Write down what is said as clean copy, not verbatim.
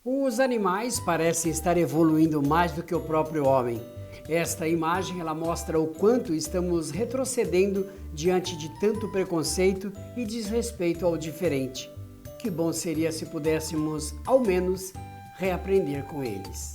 Os animais parecem estar evoluindo mais do que o próprio homem. Esta imagem ela mostra o quanto estamos retrocedendo diante de tanto preconceito e desrespeito ao diferente. Que bom seria se pudéssemos, ao menos, reaprender com eles.